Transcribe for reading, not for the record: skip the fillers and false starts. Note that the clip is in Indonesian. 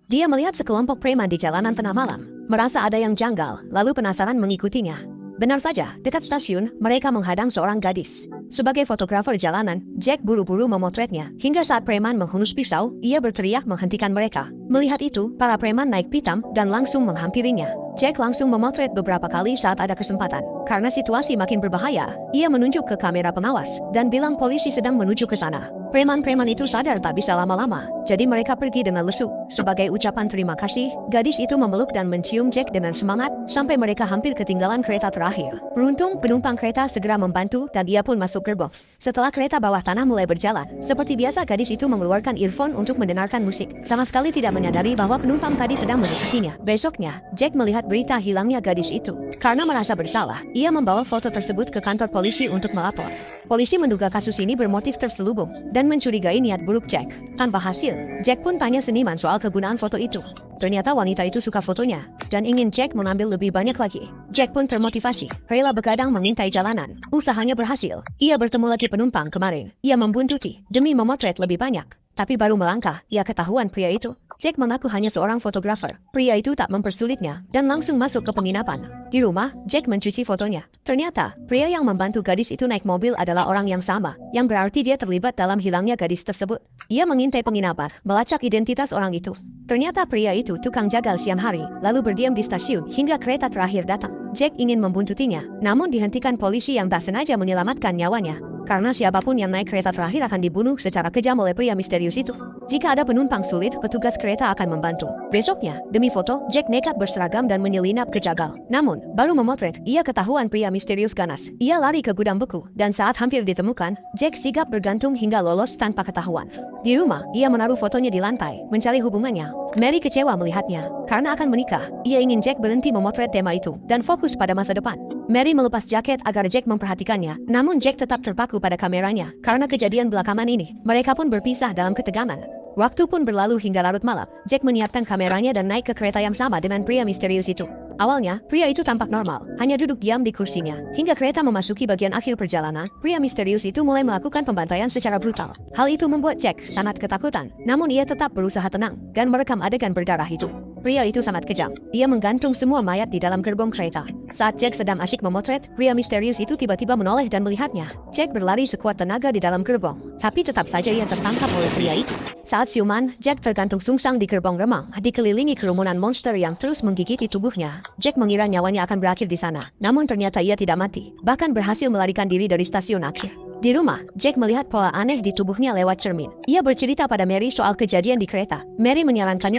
Dia melihat sekelompok preman di jalanan tengah malam, merasa ada yang janggal, lalu penasaran mengikutinya. Benar saja, dekat stasiun, mereka menghadang seorang gadis. Sebagai fotografer jalanan, Jack buru-buru memotretnya. Hingga saat preman menghunus pisau, ia berteriak menghentikan mereka. Melihat itu, para preman naik pitam dan langsung menghampirinya. Jack langsung memotret beberapa kali saat ada kesempatan. Karena situasi makin berbahaya, ia menunjuk ke kamera pengawas dan bilang polisi sedang menuju ke sana. Preman-preman itu sadar tak bisa lama-lama, jadi mereka pergi dengan lesu. Sebagai ucapan terima kasih, gadis itu memeluk dan mencium Jack dengan semangat sampai mereka hampir ketinggalan kereta terakhir. Beruntung, penumpang kereta segera membantu dan ia pun masuk gerbong. Setelah kereta bawah tanah mulai berjalan, seperti biasa gadis itu mengeluarkan earphone untuk mendengarkan musik. Sama sekali tidak menyadari bahwa penumpang tadi sedang mendekatinya. Besoknya, Jack melihat berita hilangnya gadis itu. Karena merasa bersalah, ia membawa foto tersebut ke kantor polisi untuk melapor. Polisi menduga kasus ini bermotif terselubung dan mencurigai niat buruk Jack. Tanpa hasil, Jack pun tanya seniman soal kegunaan foto itu. Ternyata wanita itu suka fotonya dan ingin Jack mengambil lebih banyak lagi. Jack pun termotivasi, rela begadang mengintai jalanan. Usahanya berhasil. Ia bertemu lagi penumpang kemarin. Ia membuntuti demi memotret lebih banyak. Tapi baru melangkah, ia ketahuan pria itu. Jack mengaku hanya seorang fotografer. Pria itu tak mempersulitnya dan langsung masuk ke penginapan. Di rumah, Jack mencuci fotonya. Ternyata, pria yang membantu gadis itu naik mobil adalah orang yang sama, yang berarti dia terlibat dalam hilangnya gadis tersebut. Ia mengintai penginapan, melacak identitas orang itu. Ternyata pria itu tukang jagal siang hari, lalu berdiam di stasiun hingga kereta terakhir datang. Jack ingin membuntutinya, namun dihentikan polisi yang tak sengaja menyelamatkan nyawanya. Karena siapapun yang naik kereta terakhir akan dibunuh secara kejam oleh pria misterius itu. Jika ada penumpang sulit, petugas kereta akan membantu. Besoknya, demi foto, Jack nekat berseragam dan menyelinap ke jagal. Namun, baru memotret, ia ketahuan pria misterius ganas. Ia lari ke gudang beku, dan saat hampir ditemukan, Jack sigap bergantung hingga lolos tanpa ketahuan. Di rumah, ia menaruh fotonya di lantai, mencari hubungannya. Mary kecewa melihatnya. Karena akan menikah, ia ingin Jack berhenti memotret tema itu dan fokus pada masa depan. Mary melepas jaket agar Jack memperhatikannya, namun Jack tetap terpaku pada kameranya. Karena kejadian belakangan ini, mereka pun berpisah dalam ketegangan. Waktu pun berlalu hingga larut malam. Jack menyiapkan kameranya dan naik ke kereta yang sama dengan pria misterius itu. Awalnya, pria itu tampak normal, hanya duduk diam di kursinya. Hingga kereta memasuki bagian akhir perjalanan, pria misterius itu mulai melakukan pembantaian secara brutal. Hal itu membuat Jack sangat ketakutan, namun ia tetap berusaha tenang dan merekam adegan berdarah itu. Pria itu sangat kejam. Ia menggantung semua mayat di dalam gerbong kereta. Saat Jack sedang asyik memotret, pria misterius itu tiba-tiba menoleh dan melihatnya. Jack berlari sekuat tenaga di dalam gerbong, tapi tetap saja ia tertangkap oleh pria itu. Saat siuman, Jack tergantung sungsang di gerbong remang, dikelilingi kerumunan monster yang terus menggigiti tubuhnya. Jack mengira nyawanya akan berakhir di sana, namun ternyata ia tidak mati, bahkan berhasil melarikan diri dari stasiun akhir. Di rumah, Jack melihat pola aneh di tubuhnya lewat cermin. Ia bercerita pada Mary soal kejadian di kereta. Mary menyarankannya